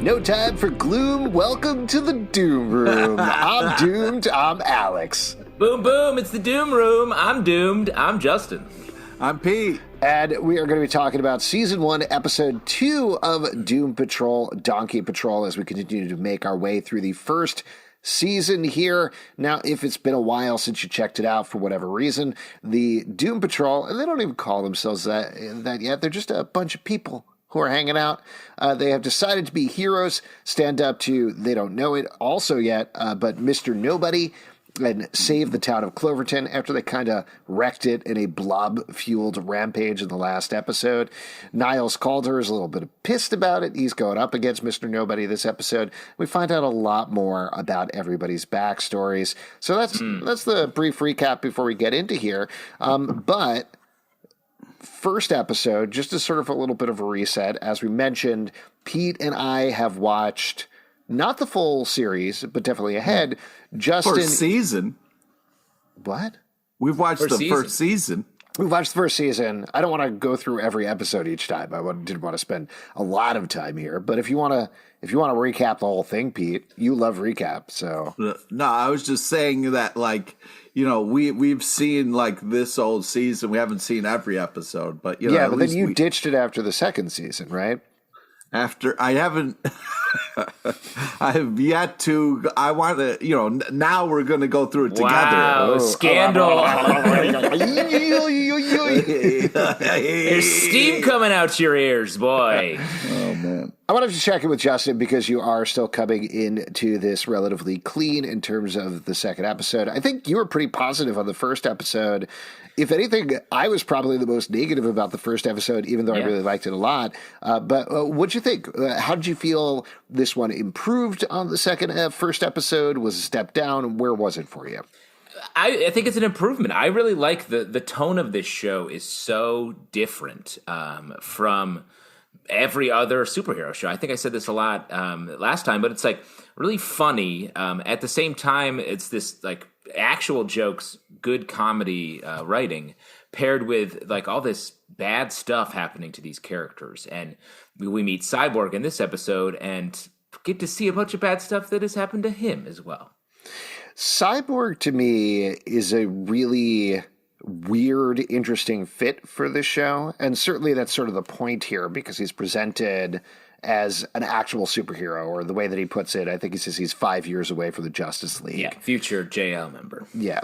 No time for gloom. Welcome to the Doom Room. I'm Doomed. I'm Alex. Boom, boom. It's the Doom Room. I'm Doomed. I'm Justin. I'm Pete. And we are going to be talking about Season 1, Episode 2 of Doom Patrol, Donkey Patrol, as we continue to make our way through the first season here. Now, if it's been a while since you checked it out for whatever reason, the Doom Patrol, and they don't even call themselves that yet, they're just a bunch of people who are hanging out. They have decided to be heroes, stand up to, they don't know it also yet, but Mr. Nobody, and save the town of Cloverton after they kind of wrecked it in a blob-fueled rampage in the last episode. Niles Calder is a little bit pissed about it. He's going up against Mr. Nobody this episode. We find out a lot more about everybody's backstories. So that's the brief recap before we get into here. But first episode, just as sort of a little bit of a reset, as we mentioned, Pete and I have watched not the full series, but definitely ahead. Justin, first season. What? We've watched the first season. We've watched the first season. I don't want to go through every episode each time. I didn't want to spend a lot of time here. But if you want to recap the whole thing, Pete, you love recap. So no, I was just saying that, like, you know, we've seen like this old season. We haven't seen every episode, but yeah. But then you ditched it after the second season, right? After I haven't. I have yet to. I want to. You know. Now we're going to go through it together. Wow! Scandal. There's steam coming out your ears, boy. Oh man! I wanted to check in with Justin because you are still coming into this relatively clean in terms of the second episode. I think you were pretty positive on the first episode. If anything, I was probably the most negative about the first episode, even though I really liked it a lot. But what'd you think? How did you feel this one improved on the first episode? Was a step down? Where was it for you? I think it's an improvement. I really like the tone of this show is so different from every other superhero show. I think I said this a lot last time, but it's like really funny. At the same time, it's this like actual jokes, good comedy writing paired with like all this bad stuff happening to these characters. And we meet Cyborg in this episode and get to see a bunch of bad stuff that has happened to him as well. Cyborg to me is a really weird, interesting fit for this show. And certainly that's sort of the point here because he's presented as an actual superhero, or the way that he puts it, I think he says he's 5 years away from the Justice League. Yeah, future JL member. Yeah.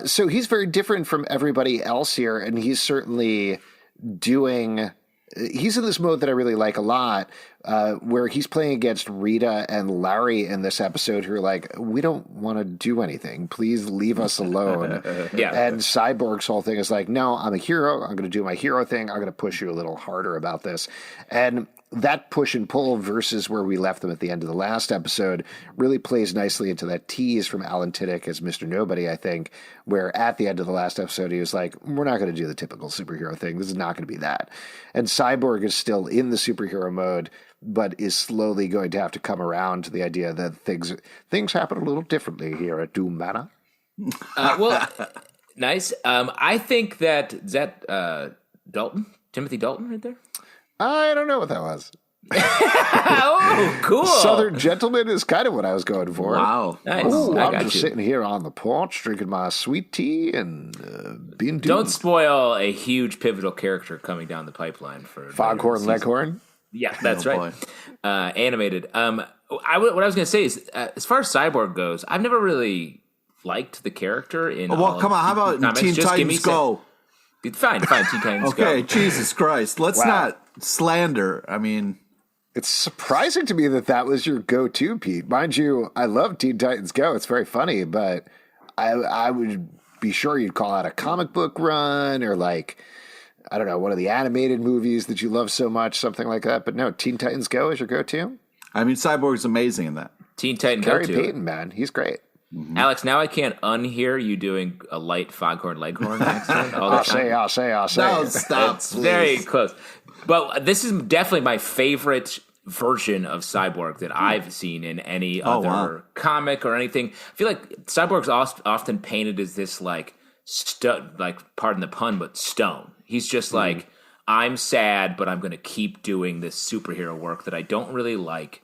So he's very different from everybody else here, and he's certainly he's in this mode that I really like a lot, where he's playing against Rita and Larry in this episode who are like, we don't want to do anything. Please leave us alone. Yeah. And Cyborg's whole thing is like, no, I'm a hero. I'm going to do my hero thing. I'm going to push you a little harder about this. And that push and pull versus where we left them at the end of the last episode really plays nicely into that tease from Alan Tiddick as Mr. Nobody, I think, where at the end of the last episode, he was like, we're not going to do the typical superhero thing. This is not going to be that. And Cyborg is still in the superhero mode, but is slowly going to have to come around to the idea that things happen a little differently here at Doom Manor. Well, nice. I think is that Dalton? Timothy Dalton right there? I don't know what that was. Oh, cool. Southern Gentleman is kind of what I was going for. Wow. Nice. Ooh, I I'm got just you. sitting here on the porch drinking my sweet tea and being doomed. Don't spoil a huge pivotal character coming down the pipeline for Foghorn Leghorn? Yeah, that's Oh, right. Animated. What I was going to say is, as far as Cyborg goes, I've never really liked the character in. Well, come on. How about comics. Teen Just give me Titans Go? Fine, Teen Titans Go. Okay, Jesus Christ. Let's not slander. I mean, It's surprising to me that was your go-to, Pete. Mind you, I love Teen Titans Go. It's very funny, but I would be sure you'd call out a comic book run or like, I don't know, one of the animated movies that you love so much, something like that. But no, Teen Titans Go is your go-to? I mean, Cyborg's amazing in that. Teen Titan Gary Go Payton, man. He's great. Mm-hmm. Alex, now I can't unhear you doing a light Foghorn Leghorn accent. I'll say. No, stop, It's please. very close. But this is definitely my favorite version of Cyborg that I've seen in any other comic or anything. I feel like Cyborg's often painted as this like pardon the pun, but stone. He's just like I'm sad, but I'm going to keep doing this superhero work that I don't really like,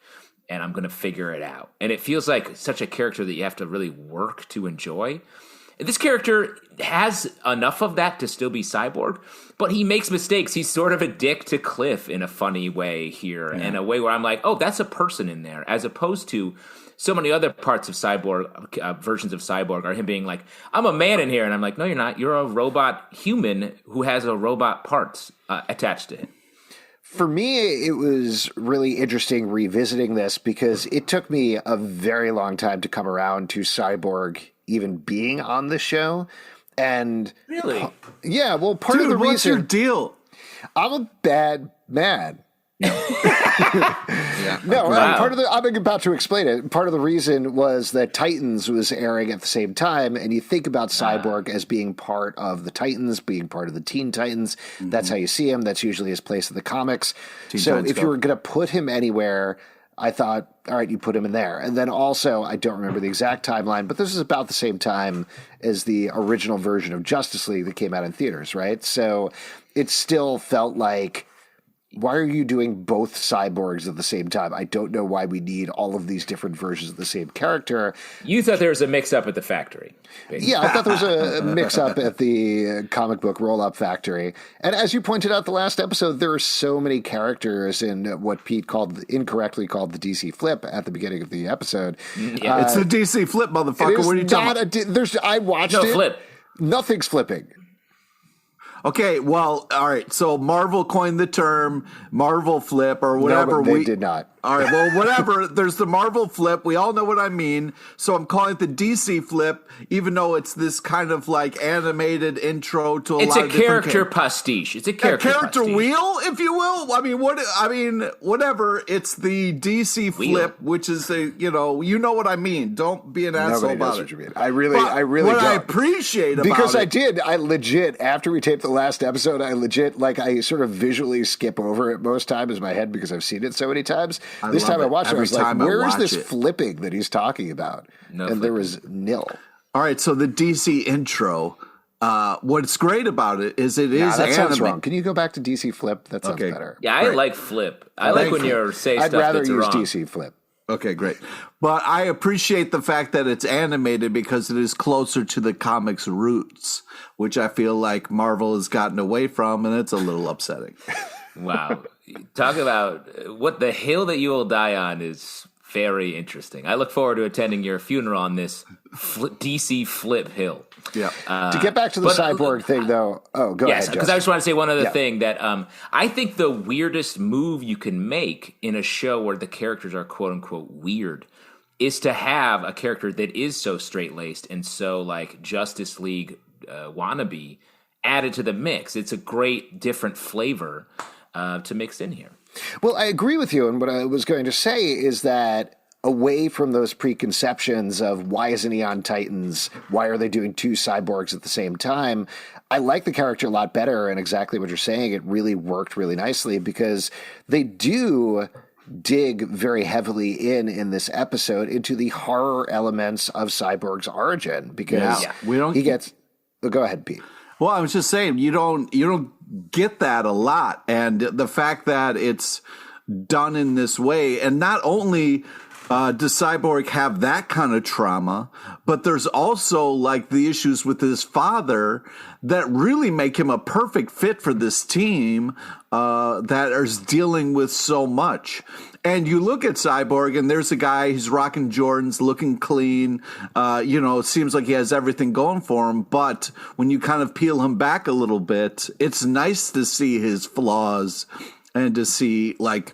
and I'm going to figure it out. And it feels like such a character that you have to really work to enjoy. This character has enough of that to still be Cyborg, but he makes mistakes. He's sort of a dick to Cliff in a funny way here, in a way where I'm like, oh, that's a person in there, as opposed to so many other parts of Cyborg, versions of Cyborg, are him being like, I'm a man in here, and I'm like, no, you're not. You're a robot human who has a robot parts attached to him. For me, it was really interesting revisiting this because it took me a very long time to come around to Cyborg even being on the show. And really, yeah, well, part Dude, of the reason, what's your deal? I'm a bad man. Yeah. No, Wow. I'm about to explain it. Part of the reason was that Titans was airing at the same time, and you think about Cyborg as being part of the Titans, being part of the Teen Titans. That's how you see him. That's usually his place in the comics. So if you were going to put him anywhere, I thought, all right, you put him in there. And then also, I don't remember the exact timeline, but this is about the same time as the original version of Justice League that came out in theaters, right? So it still felt like, why are you doing both cyborgs at the same time? I don't know why we need all of these different versions of the same character. You thought there was a mix-up at the factory. Basically. Yeah, I thought there was a mix-up at the comic book roll-up factory. And as you pointed out the last episode, there are so many characters in what Pete incorrectly called the DC flip at the beginning of the episode. Yeah. It's the DC flip, motherfucker. What are you talking about? I watched No it. flip. Nothing's flipping. Okay, well, all right. So Marvel coined the term Marvel flip or whatever. No, but they did not. All right, well, whatever. There's the Marvel flip. We all know what I mean. So I'm calling it the DC flip, even though it's this kind of like animated intro to a lot of different character pastiche. It's a character pastiche. wheel, if you will. I mean, whatever. It's the DC flip, which is you know what I mean. Don't be an asshole Nobody about knows it. what you mean. I really what don't. I appreciate about because it. I legit, after we taped the last episode, I sort of visually skip over it most times in my head because I've seen it so many times. This time I watched it, I was like, where is this flipping that he's talking about? And there was nil. All right, so the DC intro, what's great about it is it is that sounds wrong. Can you go back to DC flip? That sounds Okay. better. Yeah, I like flip. I like when you say I'd stuff rather that's use wrong. DC flip. Okay, great. But I appreciate the fact that it's animated because it is closer to the comics' roots, which I feel like Marvel has gotten away from, and it's a little upsetting. Wow. Talk about what the hill that you will die on is very interesting. I look forward to attending your funeral on this DC flip hill. Yeah. To get back to the Cyborg thing, though. Oh, go ahead, because Justin. I just want to say one other thing that I think the weirdest move you can make in a show where the characters are quote unquote weird is to have a character that is so straight laced and so like Justice League wannabe added to the mix. It's a great different flavor to mix in here. Well, I agree with you. And what I was going to say is that away from those preconceptions of why isn't he on Titans? Why are they doing two cyborgs at the same time? I like the character a lot better, and exactly what you're saying, it really worked really nicely because they do dig very heavily in this episode into the horror elements of Cyborg's origin because he gets. Oh, go ahead, Pete. Well, I was just saying you don't get that a lot, and the fact that it's done in this way, and not only does Cyborg have that kind of trauma, but there's also like the issues with his father that really make him a perfect fit for this team that is dealing with so much. And you look at Cyborg, and there's a guy who's rocking Jordans, looking clean. It seems like he has everything going for him. But when you kind of peel him back a little bit, it's nice to see his flaws and to see like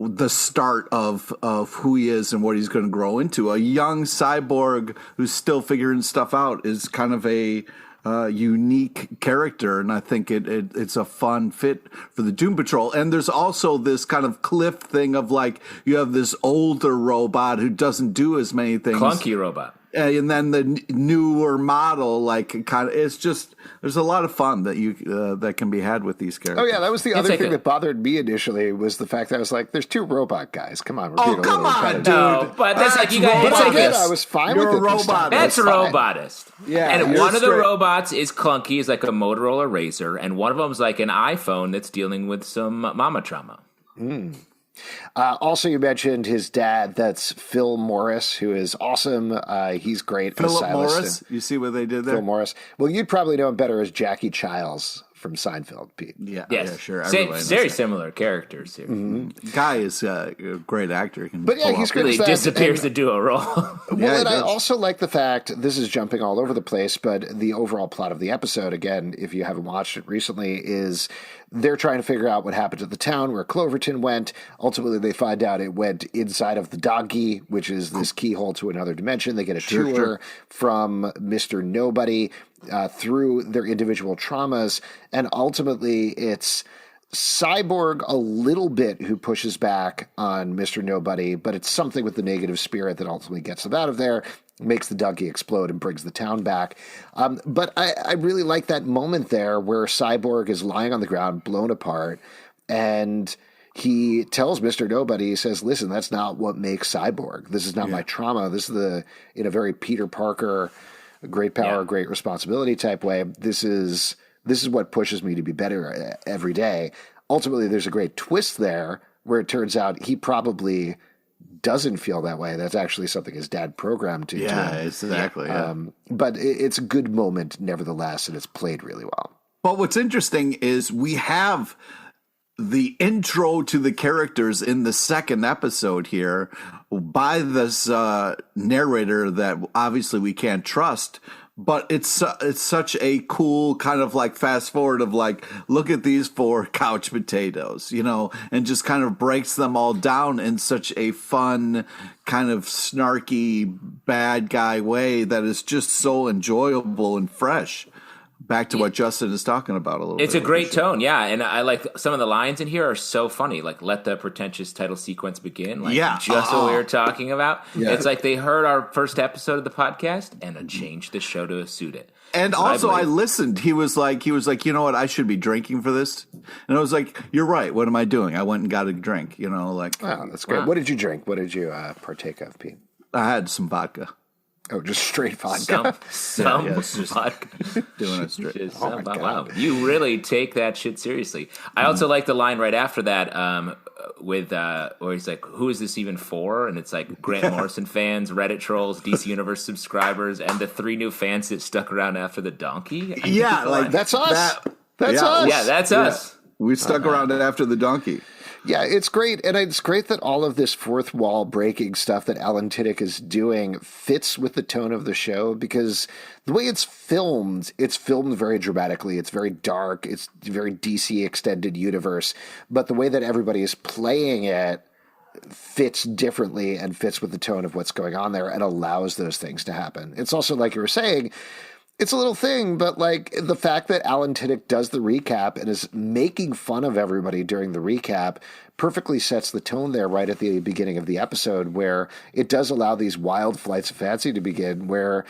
the start of who he is and what he's going to grow into. A young Cyborg who's still figuring stuff out is kind of a unique character, and I think it's a fun fit for the Doom Patrol. And there's also this kind of Cliff thing of like you have this older robot who doesn't do as many things. Clunky robot. and then the newer model, like kind of, it's just there's a lot of fun that you that can be had with these characters. Oh yeah, that was the other thing that bothered me initially was the fact that I was like, "There's two robot guys. Come on, we're being come on, dude. No, but that's like you got. It's like I was fine with it. This time. That's robotist. Yeah, and one of the robots is clunky, is like a Motorola Razr, and one of them is like an iPhone that's dealing with some mama trauma. Also, you mentioned his dad. That's Phil Morris, who is awesome. He's great. Philip Morris. You see what they did there? Phil Morris. Well, you'd probably know him better as Jackie Childs from Seinfeld, Pete. Yeah, yes. Yeah, sure. Very similar characters here. Guy is a great actor. But yeah, he's good. Really disappears to do a role. Well, and I also like the fact, this is jumping all over the place, but the overall plot of the episode, again, if you haven't watched it recently, is they're trying to figure out what happened to the town where Cloverton went. Ultimately, they find out it went inside of the donkey, which is this keyhole to another dimension. They get a tour from Mr. Nobody through their individual traumas, and ultimately it's Cyborg a little bit who pushes back on Mr. Nobody, but it's something with the negative spirit that ultimately gets them out of there, makes the donkey explode and brings the town back. But I really like that moment there where Cyborg is lying on the ground, blown apart, and he tells Mr. Nobody, he says, listen, that's not what makes Cyborg. This is not my trauma. This is in a very Peter Parker, great power, great responsibility type way. This is what pushes me to be better every day. Ultimately, there's a great twist there where it turns out he probably doesn't feel that way. That's actually something his dad programmed to. Yeah, exactly. But it's a good moment nevertheless, and it's played really well. But what's interesting is we have the intro to the characters in the second episode here by this narrator that obviously we can't trust. But it's such a cool kind of like fast forward of like, look at these four couch potatoes, and just kind of breaks them all down in such a fun kind of snarky bad guy way that is just so enjoyable and fresh. Back to what Justin is talking about a little bit. It's a great tone, yeah. And I like some of the lines in here are so funny. Like, let the pretentious title sequence begin. Like, just what we were talking about. Yeah. It's like they heard our first episode of the podcast and changed the show to suit it. And so also, I listened. He was like, you know what? I should be drinking for this. And I was like, you're right. What am I doing? I went and got a drink, like. Oh, that's great. Wow. What did you drink? What did you partake of, Pete? I had some vodka. Oh, just straight vodka. Some vodka. Doing it straight. Wow, you really take that shit seriously. I also like the line right after that where he's like, who is this even for? And it's like Grant Morrison fans, Reddit trolls, DC Universe subscribers, and the 3 new fans that stuck around after the donkey. That's us. That's us. Yeah, that's us. We stuck around after the donkey. Yeah, it's great. And it's great that all of this fourth wall breaking stuff that Alan Tudyk is doing fits with the tone of the show, because the way it's filmed very dramatically. It's very dark. It's very DC extended universe. But the way that everybody is playing it fits differently and fits with the tone of what's going on there and allows those things to happen. It's also, like you were saying, it's a little thing, but like the fact that Alan Tudyk does the recap and is making fun of everybody during the recap perfectly sets the tone there right at the beginning of the episode, where it does allow these wild flights of fancy to begin, where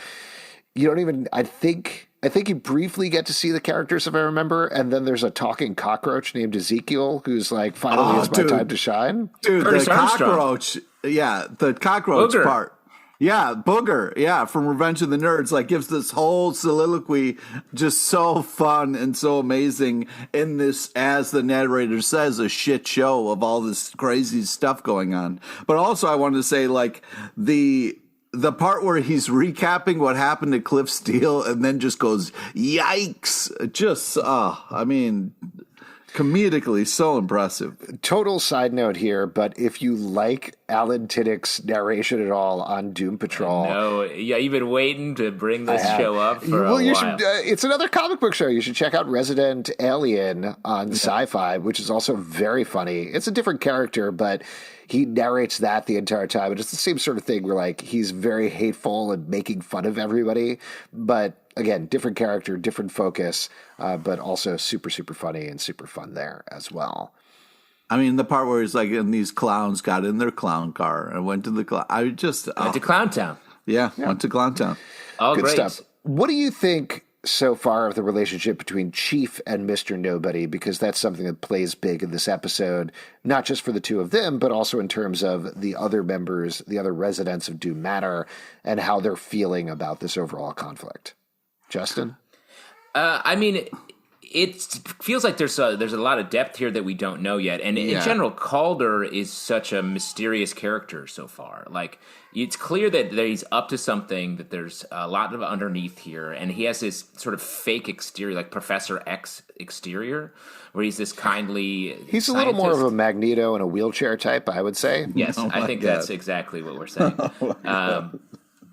you don't even, I think you briefly get to see the characters, if I remember, and then there's a talking cockroach named Ezekiel who's like, finally it's my time to shine. Dude, the cockroach, the cockroach Booger. Part. Yeah, Booger, from Revenge of the Nerds, like gives this whole soliloquy just so fun and so amazing in this, as the narrator says, a shit show of all this crazy stuff going on. But also I wanted to say, like, the part where he's recapping what happened to Cliff Steele and then just goes, yikes, just, comedically so impressive. Total side note here, but if you like Alan Tudyk's narration at all on Doom Patrol, no, you've been waiting to bring this show up for a while. It's another comic book show. You should check out Resident Alien on Sci-Fi, which is also very funny. It's a different character, but he narrates that the entire time, and it's the same sort of thing where like he's very hateful and making fun of everybody, but again, different character, different focus, but also super, super funny and super fun there as well. I mean, the part where he's like, and these clowns got in their clown car and went to the clown. Went to Clown Town. Yeah, went to Clowntown. Oh, Good great. stuff. What do you think so far of the relationship between Chief and Mr. Nobody? Because that's something that plays big in this episode, not just for the two of them, but also in terms of the other members, the other residents of Doom Manor, and how they're feeling about this overall conflict. Justin? I mean, it feels like there's a lot of depth here that we don't know yet. And in general, Calder is such a mysterious character so far. Like, it's clear that he's up to something, that there's a lot of underneath here. And he has this sort of fake exterior, like Professor X exterior, where he's this kindly He's a little more of a Magneto and a wheelchair type, I would say. Yes, I think that's exactly what we're saying.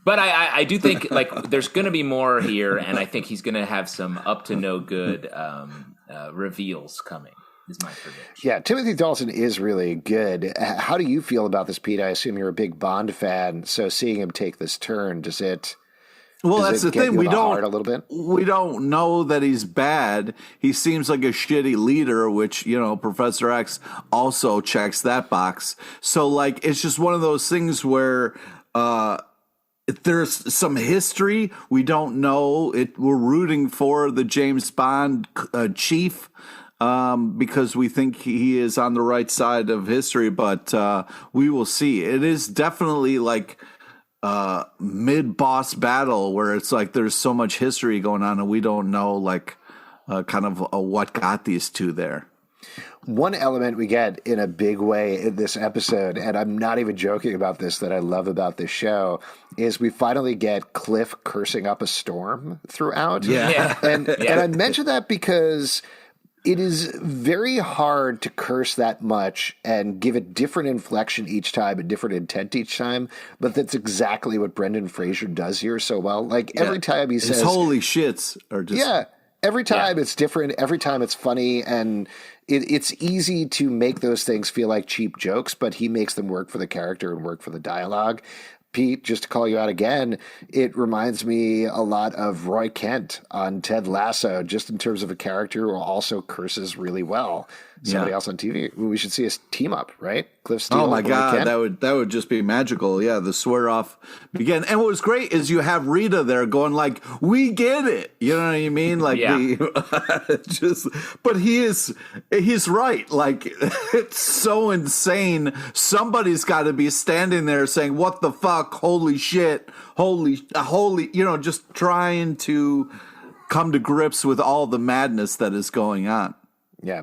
But I do think like there's going to be more here, and I think he's going to have some up to no good reveals coming. Is my prediction. Yeah, Timothy Dalton is really good. How do you feel about this, Pete? I assume you're a big Bond fan, so seeing him take this turn, does it? Well, that's the thing. We don't a little bit. We don't know that he's bad. He seems like a shitty leader, which, you know, Professor X also checks that box. So, like, it's just one of those things where there's some history we don't know. We're rooting for the James Bond chief because we think he is on the right side of history, but we will see. It is definitely like mid-boss battle where it's like there's so much history going on and we don't know like kind of what got these two there. One element we get in a big way in this episode, and I'm not even joking about this, that I love about this show, is we finally get Cliff cursing up a storm throughout. Yeah. And I mention that because it is very hard to curse that much and give a different inflection each time, a different intent each time, but that's exactly what Brendan Fraser does here so well. Like every time he says... holy shits are just... Yeah. Every time it's different. Every time it's funny. And it's easy to make those things feel like cheap jokes, but he makes them work for the character and work for the dialogue. Pete, just to call you out again, it reminds me a lot of Roy Kent on Ted Lasso, just in terms of a character who also curses really well. Somebody else on TV. We should see us team up, right? Cliff Steele. Oh my God, Kent. that would just be magical. Yeah, the swear off begin. And what was great is you have Rita there going like, "We get it." You know what I mean? Like but he's right. Like it's so insane. Somebody's got to be standing there saying, "What the fuck? Holy shit! Holy!" You know, just trying to come to grips with all the madness that is going on. Yeah.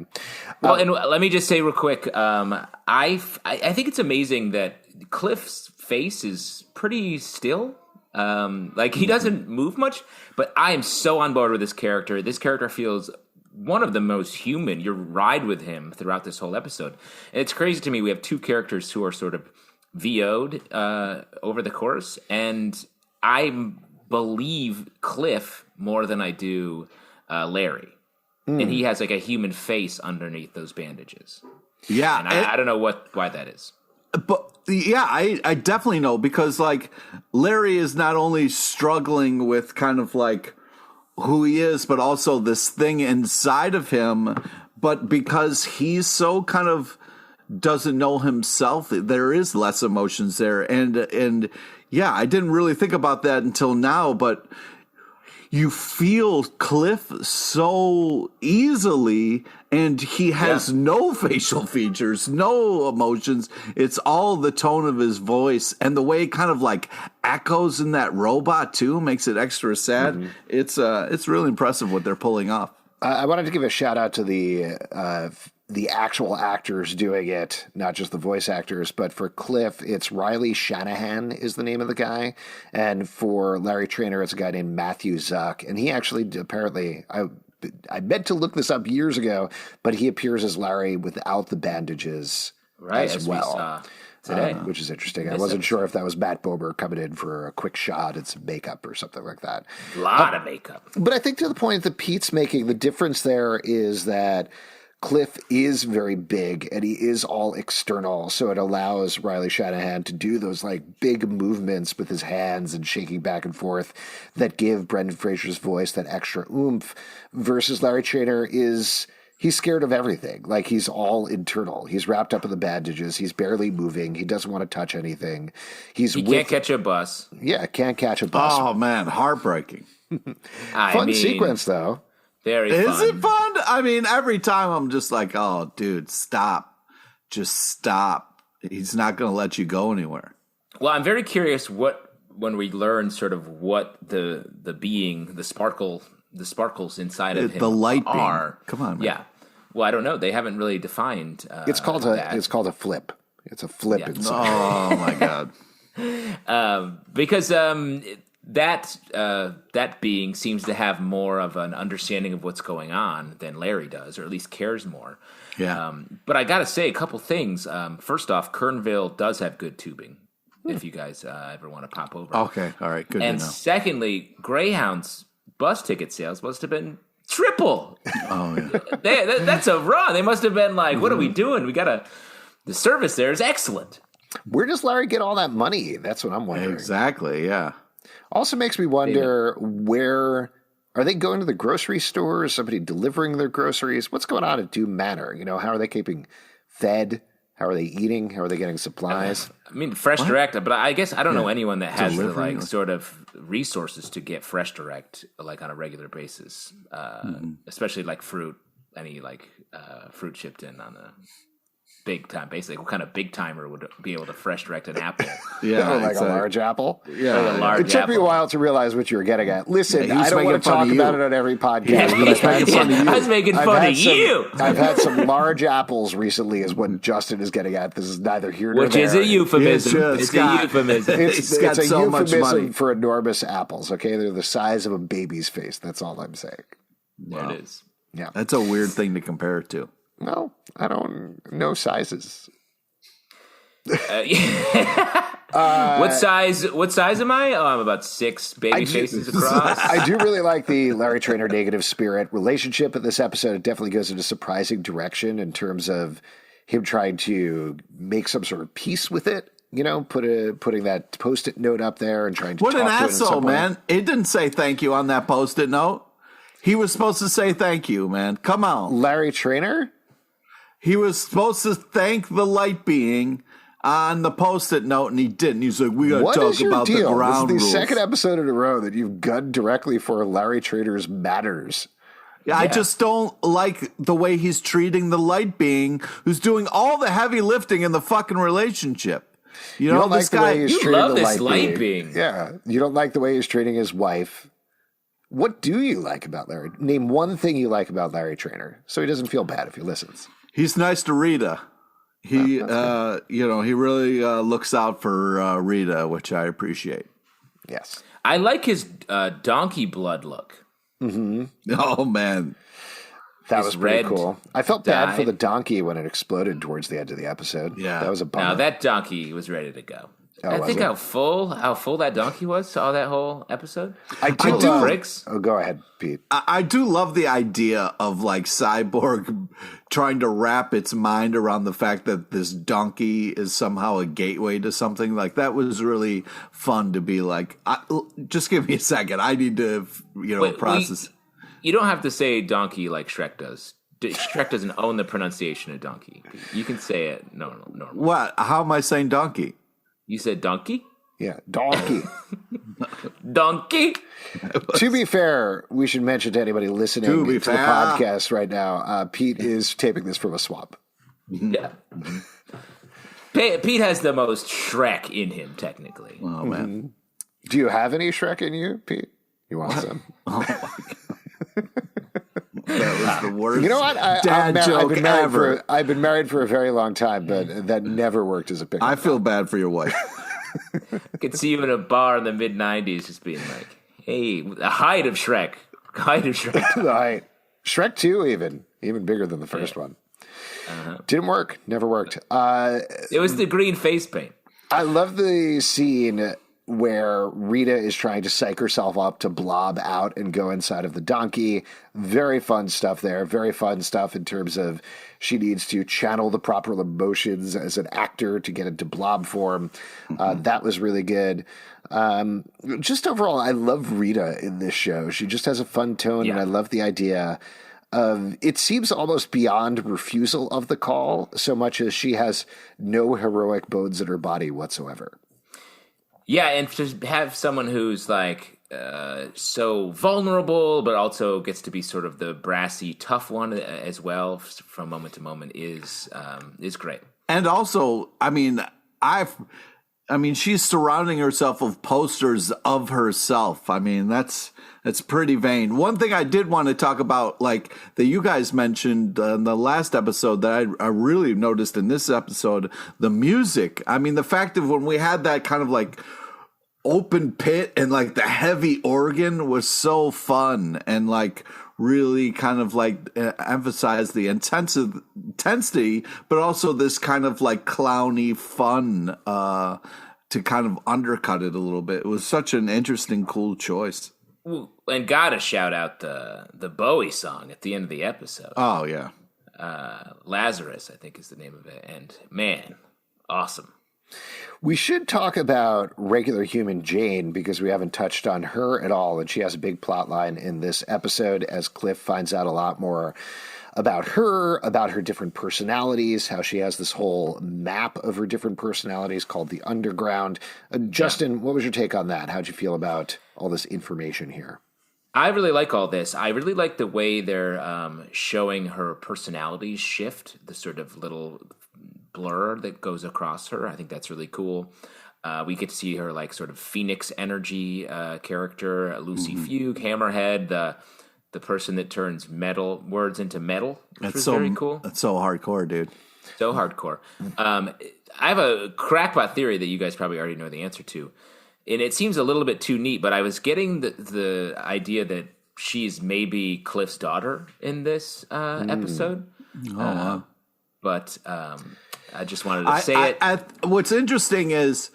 Well, and let me just say real quick, I think it's amazing that Cliff's face is pretty still. Like he doesn't move much, but I am so on board with this character. This character feels one of the most human. You ride with him throughout this whole episode. And it's crazy to me. We have two characters who are sort of VO'd over the course, and I believe Cliff more than I do Larry. And he has like a human face underneath those bandages. Yeah. And I don't know why that is. But yeah, I definitely know because like Larry is not only struggling with kind of like who he is, but also this thing inside of him. But because he's so kind of doesn't know himself, there is less emotions there. And yeah, I didn't really think about that until now, but you feel Cliff so easily, and he has no facial features, no emotions. It's all the tone of his voice, and the way it kind of like echoes in that robot too makes it extra sad. Mm-hmm. It's really impressive what they're pulling off. I wanted to give a shout out to the actual actors doing it, not just the voice actors. But for Cliff, it's Riley Shanahan is the name of the guy. And for Larry Trainor, it's a guy named Matthew Zuck. And he actually, apparently, I meant to look this up years ago, but he appears as Larry without the bandages as well. Today, which is interesting. I wasn't sure if that was Matt Bomer coming in for a quick shot and some makeup or something like that. A lot of makeup. But I think to the point that Pete's making, the difference there is that Cliff is very big and he is all external. So it allows Riley Shanahan to do those like big movements with his hands and shaking back and forth that give Brendan Fraser's voice that extra oomph versus Larry Trainor is He's scared of everything. Like, he's all internal. He's wrapped up in the bandages. He's barely moving. He doesn't want to touch anything. He can't catch a bus. Yeah, can't catch a bus. Oh, man, heartbreaking. Fun sequence, though. Very fun. Is it fun? I mean, every time I'm just like, oh, dude, stop. Just stop. He's not going to let you go anywhere. Well, I'm very curious when we learn sort of what the sparkles inside of him the light are. Beam. Come on, man. Yeah. Well, I don't know. They haven't really defined. It's called a flip. It's a flip. Yeah. Oh my god. Because that being seems to have more of an understanding of what's going on than Larry does, or at least cares more. Yeah. But I got to say a couple things. First off, Kernville does have good tubing. If you guys ever want to pop over. Okay. All right. Good And to know. secondly, Greyhound's bus ticket sales must have been triple. Oh yeah. That's a run. They must have been like, what are we doing? The service there is excellent. Where does Larry get all that money? That's what I'm wondering. Exactly. Yeah. Also makes me wonder, where are they going to the grocery store? Is somebody delivering their groceries? What's going on at Doom Manor? How are they keeping fed? How are they eating? How are they getting supplies? I mean, Fresh Direct, but I guess I don't know anyone that has Delivering. the sort of resources to get Fresh Direct on a regular basis, especially fruit, any fruit shipped in on a big time basis. What kind of big timer would be able to Fresh Direct an apple? Yeah. Like a large apple? Yeah. Like a large It took me a apple. while to realize what you were getting at. Listen, Yeah, I don't want to talk about it on every podcast, but I was making fun of you. I've had some large apples recently is what Justin is getting at. This is neither here nor Which there. is a euphemism. It's It's Scott. a euphemism. He's got It's a so much euphemism money. for enormous apples, okay? They're the size of a baby's face. That's all I'm saying. There it is. Yeah. That's a weird thing to compare it to. No, I don't know sizes. What size am I? Oh, I'm about 6 baby faces across. I do really like the Larry Trainer negative spirit relationship in this episode. It definitely goes in a surprising direction in terms of him trying to make some sort of peace with it. Putting that Post-it note up there and trying to What talk an to it in asshole, some way. man. It didn't say thank you on that Post-it note. He was supposed to say thank you, man. Come on. Larry Trainer? He was supposed to thank the light being on the Post-it note, and he didn't. He's like, we got What to talk is your about deal? the ground This is the rules. second episode in a row that you've gunned directly for Larry Trainer's matters. Yeah, I just don't like the way he's treating the light being who's doing all the heavy lifting in the fucking relationship. You know, don't this like the guy. way he's You treating love the this light being. being. Yeah. You don't like the way he's treating his wife. What do you like about Larry? Name one thing you like about Larry Trainer so he doesn't feel bad if he listens. He's nice to Rita. He, he really looks out for Rita, which I appreciate. Yes. I like his donkey blood look. Oh, man. That His was pretty red cool. I felt bad for dye. the donkey when it exploded towards the end of the episode. Yeah. That was a bummer. Now that donkey was ready to go. I was think it? how full that donkey was all that whole episode. I do Full of love- bricks. Oh, go ahead, Pete. I do love the idea of Cyborg trying to wrap its mind around the fact that this donkey is somehow a gateway to something. Like, that was really fun to be like, just give me a second. I need to, process. You don't have to say donkey like Shrek does. Shrek doesn't own the pronunciation of donkey. You can say it normal. What? How am I saying donkey? You said donkey? Yeah, donkey. Donkey? To be fair, we should mention to anybody listening To to be the fair. podcast right now, Pete is taping this from a swamp. Yeah. Pete has the most Shrek in him, technically. Oh, man. Do you have any Shrek in you, Pete? You want some? That was the worst You know what? dad joke ever. I've been married for a very long time, but that never worked as a pickup. I feel bad for your wife. I could see you in a bar in the mid-'90s just being like, hey, the height of Shrek. Height of Shrek. Right. Shrek 2 even bigger than the first one. Didn't work. Never worked. It was the green face paint. I love the scene where Rita is trying to psych herself up to blob out and go inside of the donkey. Very fun stuff there. Very fun stuff in terms of she needs to channel the proper emotions as an actor to get into blob form. That was really good. Just overall, I love Rita in this show. She just has a fun tone, and Yeah. I love the idea It seems almost beyond refusal of the call, so much as she has no heroic bones in her body whatsoever. Yeah, and to have someone who's like so vulnerable, but also gets to be sort of the brassy, tough one as well from moment to moment is great. And also, I mean, she's surrounding herself with posters of herself. I mean, that's pretty vain. One thing I did want to talk about, like that you guys mentioned in the last episode that I really noticed in this episode, the music. I mean, the fact that when we had that kind of like open pit and like the heavy organ was so fun and like really kind of like emphasize the intensity, but also this kind of like clowny fun to kind of undercut it a little bit. It was such an interesting, cool choice. And gotta shout out the Bowie song at the end of the episode. Oh yeah, Lazarus, I think is the name of it, and man, awesome. We should talk about regular human Jane because we haven't touched on her at all, and she has a big plot line in this episode as Cliff finds out a lot more about her different personalities, how she has this whole map of her different personalities called the Underground. Justin, What was your take on that? How'd you feel about all this information here? I really like all this. I really like the way they're showing her personalities shift, the sort of little blur that goes across her. I think that's really cool. We get to see her like sort of Phoenix energy character, Lucy Fugue, Hammerhead, the person that turns metal words into metal, which was very cool. That's so hardcore, dude. So hardcore. I have a crackpot theory that you guys probably already know the answer to, and it seems a little bit too neat, but I was getting the idea that she's maybe Cliff's daughter in this episode. But I just wanted to say it. What's interesting is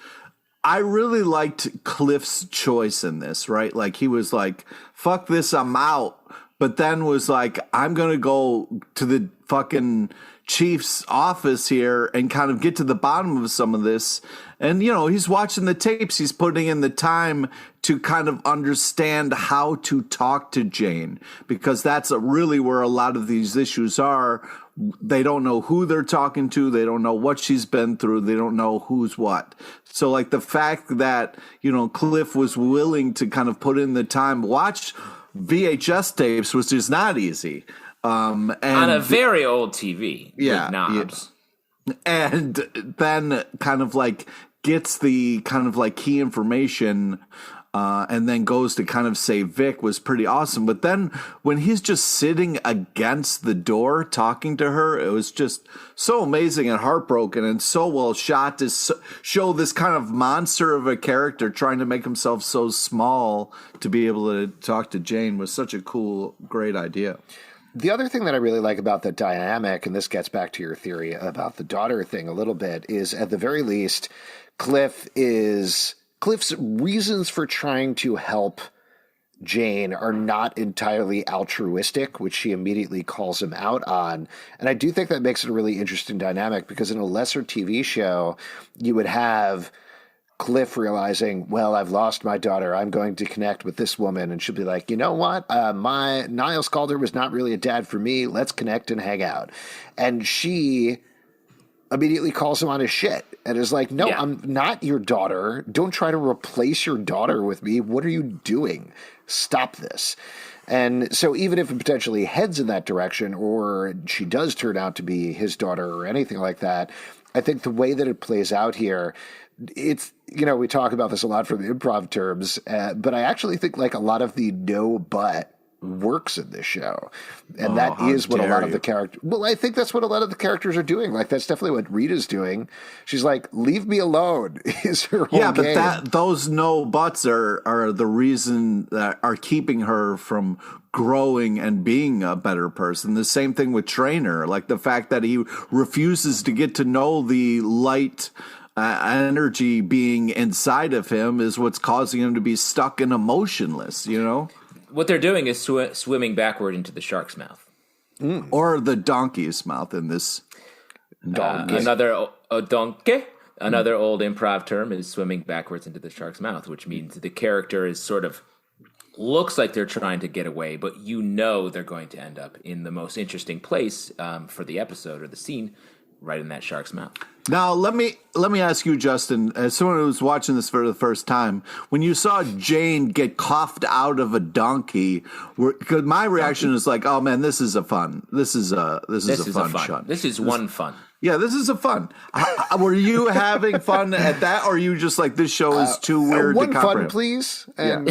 I really liked Cliff's choice in this, right? Like he was like, fuck this, I'm out. But then was like, I'm going to go to the fucking chief's office here and kind of get to the bottom of some of this. And, you know, he's watching the tapes. He's putting in the time to kind of understand how to talk to Jane, because that's really where a lot of these issues are. They don't know who they're talking to. They don't know what she's been through. They don't know who's what. So like the fact that, you know, Cliff was willing to kind of put in the time, watch VHS tapes, which is not easy. And on a very old TV with knobs. Yeah. And then kind of like gets the kind of like key information and then goes to kind of save Vic was pretty awesome. But then when he's just sitting against the door talking to her, it was just so amazing and heartbroken and so well shot to show this kind of monster of a character trying to make himself so small to be able to talk to Jane was such a cool, great idea. The other thing that I really like about the dynamic, and this gets back to your theory about the daughter thing a little bit, is at the very least, Cliff's reasons for trying to help Jane are not entirely altruistic, which she immediately calls him out on. And I do think that makes it a really interesting dynamic, because in a lesser TV show, you would have Cliff realizing, well, I've lost my daughter. I'm going to connect with this woman. And she'll be like, you know what? My Niles Calder was not really a dad for me. Let's connect and hang out. And she immediately calls him on his shit and is like, no, I'm not your daughter. Don't try to replace your daughter with me. What are you doing? Stop this. And so even if it potentially heads in that direction, or she does turn out to be his daughter or anything like that, I think the way that it plays out here, it's, you know, we talk about this a lot from improv terms, but I actually think like a lot of the no but works in this show. And that is what a lot of the characters, well, I think that's what a lot of the characters are doing. Like, that's definitely what Rita's doing. She's like, leave me alone is her whole game. But those no buts are the reason that are keeping her from growing and being a better person. The same thing with Trainer, like the fact that he refuses to get to know the light energy being inside of him is what's causing him to be stuck and emotionless, you know? What they're doing is swimming backward into the shark's mouth. Or the donkey's mouth in this. Another donkey, another old improv term, is swimming backwards into the shark's mouth, which means the character is sort of looks like they're trying to get away, but they're going to end up in the most interesting place for the episode or the scene, right in that shark's mouth. Now, let me ask you, Justin, as someone who was watching this for the first time, when you saw Jane get coughed out of a donkey, because my reaction is like, oh man, this is a fun shot. This is one fun. Yeah, this is a fun. Were you having fun at that, or are you just like, this show is too weird to comprehend? One fun, please. And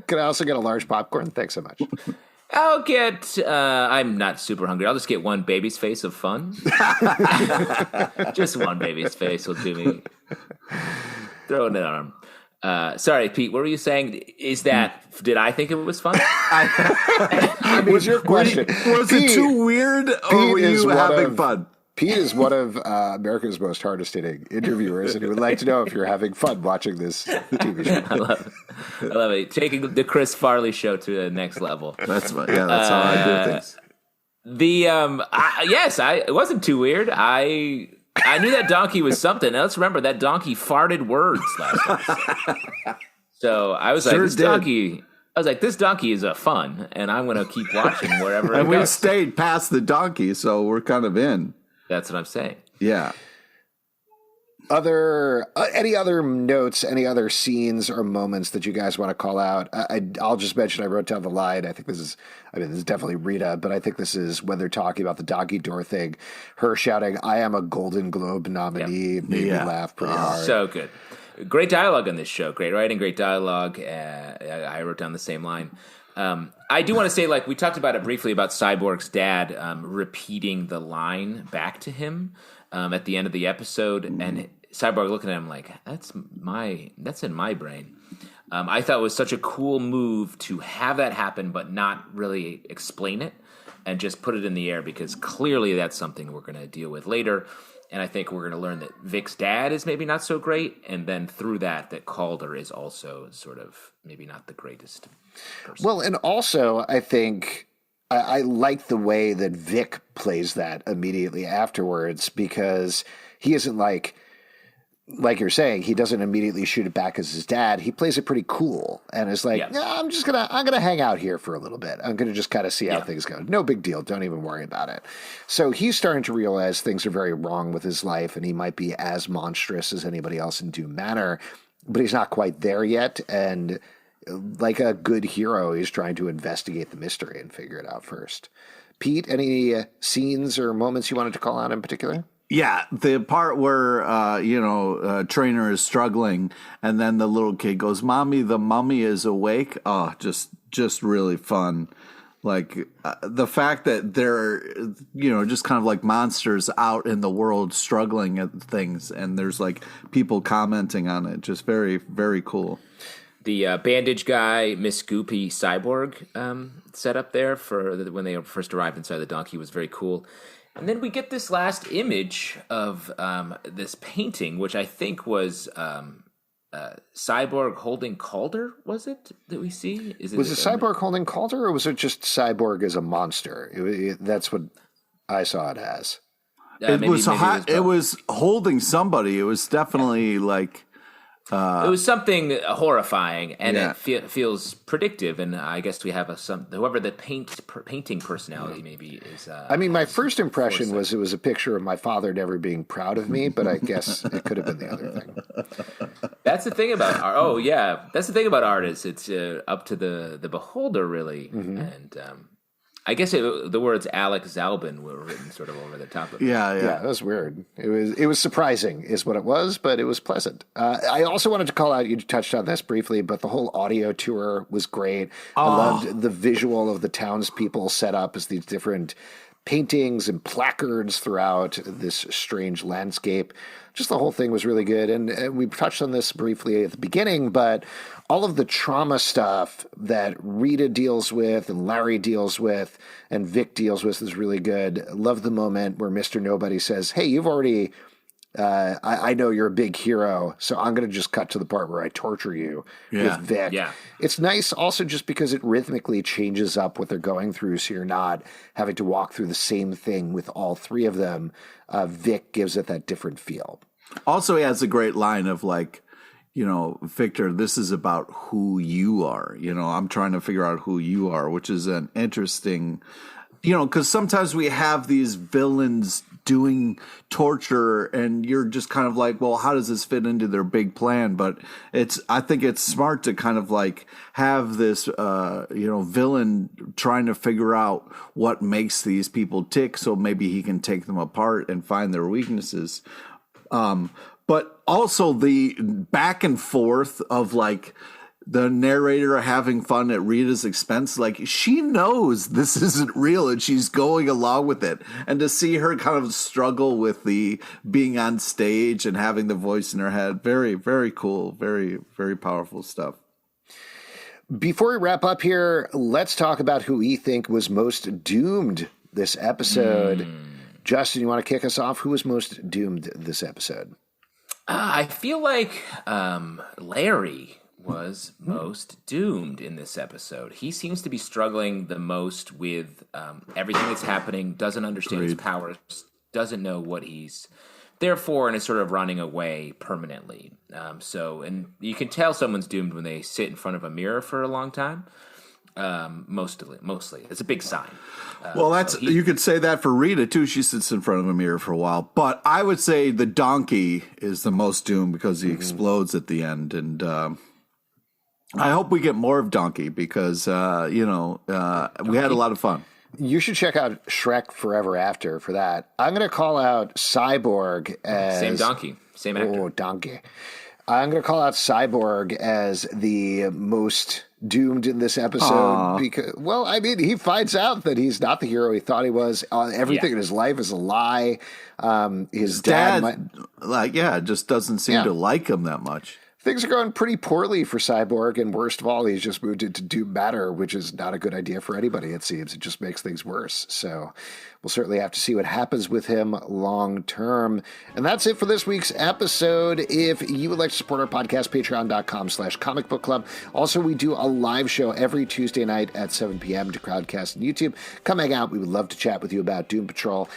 can I also get a large popcorn? Thanks so much. I'll get, I'm not super hungry. I'll just get one baby's face of fun. Just one baby's face will do me. Throwing it on him. Sorry, Pete, what were you saying? Did I think it was fun? I mean, was your question. Was it too weird, or were you having fun? Pete is one of America's most hardest hitting interviewers, and he would like to know if you're having fun watching this TV show. I love it. Taking the Chris Farley show to the next level. That's how I do things. It wasn't too weird. I knew that donkey was something. Now, let's remember that donkey farted words last episode. So I was this donkey is a fun, and I'm going to keep watching wherever it goes. And we stayed past the donkey, so we're kind of in. That's what I'm saying. Yeah. Any other notes, any other scenes or moments that you guys want to call out? I'll just mention I wrote down the line. I think this is definitely Rita, but I think this is when they're talking about the donkey door thing. Her shouting, "I am a Golden Globe nominee," made me laugh pretty hard. So good. Great dialogue on this show. Great writing, great dialogue. I wrote down the same line. I do want to say, like, we talked about it briefly about Cyborg's dad repeating the line back to him at the end of the episode, and Cyborg looking at him like, that's in my brain. I thought it was such a cool move to have that happen, but not really explain it and just put it in the air, because clearly that's something we're going to deal with later. And I think we're going to learn that Vic's dad is maybe not so great, and then through that Calder is also sort of maybe not the greatest person. Well, and also I think I like the way that Vic plays that immediately afterwards, because he isn't like you're saying, he doesn't immediately shoot it back as his dad. He plays it pretty cool and is like, I'm gonna hang out here for a little bit. I'm gonna just kind of see how things go. No big deal. Don't even worry about it. So he's starting to realize things are very wrong with his life, and he might be as monstrous as anybody else in Doom Manor, but he's not quite there yet. And like a good hero, he's trying to investigate the mystery and figure it out first. Pete, any scenes or moments you wanted to call out in particular? Yeah, the part where, Trainer is struggling, and then the little kid goes, "Mommy, the mummy is awake." Oh, just really fun. Like, the fact that they're, just kind of like monsters out in the world struggling at things, and there's like people commenting on it. Just very, very cool. The bandage guy, Miss Goopy Cyborg set up there for when they first arrived inside the donkey was very cool. And then we get this last image of this painting, which I think was Cyborg holding Calder, was it, that we see? Was it Cyborg holding Calder, or was it just Cyborg as a monster? That's what I saw it as. It was holding somebody. It was definitely like... it was something horrifying, and it feels predictive. And I guess we have whoever the painting personality maybe is. My first impression was it was a picture of my father never being proud of me, but I guess it could have been the other thing. That's the thing about art. Oh yeah, that's the thing about art is it's up to the beholder really, and. I guess the words Alex Zalbin were written sort of over the top of it. Yeah, that was weird. It was surprising is what it was, but it was pleasant. I also wanted to call out, you touched on this briefly, but the whole audio tour was great. I loved the visual of the townspeople set up as these different paintings and placards throughout this strange landscape. Just the whole thing was really good. And we touched on this briefly at the beginning, but all of the trauma stuff that Rita deals with and Larry deals with and Vic deals with is really good. Love the moment where Mr. Nobody says, "Hey, you've already, I know you're a big hero, so I'm going to just cut to the part where I torture you with Vic." Yeah. It's nice also just because it rhythmically changes up what they're going through, so you're not having to walk through the same thing with all three of them. Vic gives it that different feel. Also, he has a great line of like, Victor, this is about who you are. I'm trying to figure out who you are, which is an interesting, because sometimes we have these villains doing torture and you're just kind of like, well, how does this fit into their big plan? But I think it's smart to kind of like have this, villain trying to figure out what makes these people tick. So maybe he can take them apart and find their weaknesses. But also the back and forth of like the narrator having fun at Rita's expense. Like, she knows this isn't real and she's going along with it. And to see her kind of struggle with the being on stage and having the voice in her head, very, very cool. Very, very powerful stuff. Before we wrap up here, let's talk about who we think was most doomed this episode. Justin, you want to kick us off? Who was most doomed this episode? I feel like Larry was most doomed in this episode. He seems to be struggling the most with everything that's happening, doesn't understand his powers, doesn't know what he's there for, and is sort of running away permanently. And you can tell someone's doomed when they sit in front of a mirror for a long time. Mostly. It's a big sign. You could say that for Rita too. She sits in front of a mirror for a while, but I would say the donkey is the most doomed because he explodes at the end. And, I hope we get more of Donkey because, we had a lot of fun. You should check out Shrek Forever After for that. I'm going to call out Cyborg as... Same donkey. Same actor. Oh, donkey. I'm going to call out Cyborg as the most doomed in this episode because, he finds out that he's not the hero he thought he was. Everything in his life is a lie. His dad just doesn't seem to like him that much. Things are going pretty poorly for Cyborg, and worst of all, he's just moved into Doom Manor, which is not a good idea for anybody, it seems. It just makes things worse. So we'll certainly have to see what happens with him long term. And that's it for this week's episode. If you would like to support our podcast, patreon.com/Comic Book Club. Also, we do a live show every Tuesday night at 7 p.m. to Crowdcast and YouTube. Come hang out. We would love to chat with you about Doom Patrol.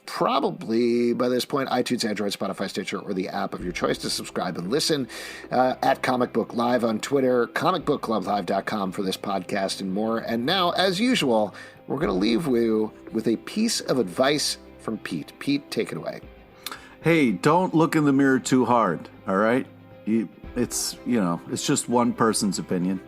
Probably by this point, iTunes, Android, Spotify, Stitcher, or the app of your choice to subscribe and listen. At Comic Book Live on Twitter, comicbookclublive.com for this podcast and more. And now, as usual, we're going to leave you with a piece of advice from Pete. Pete, take it away. Hey, don't look in the mirror too hard, all right? It's just one person's opinion.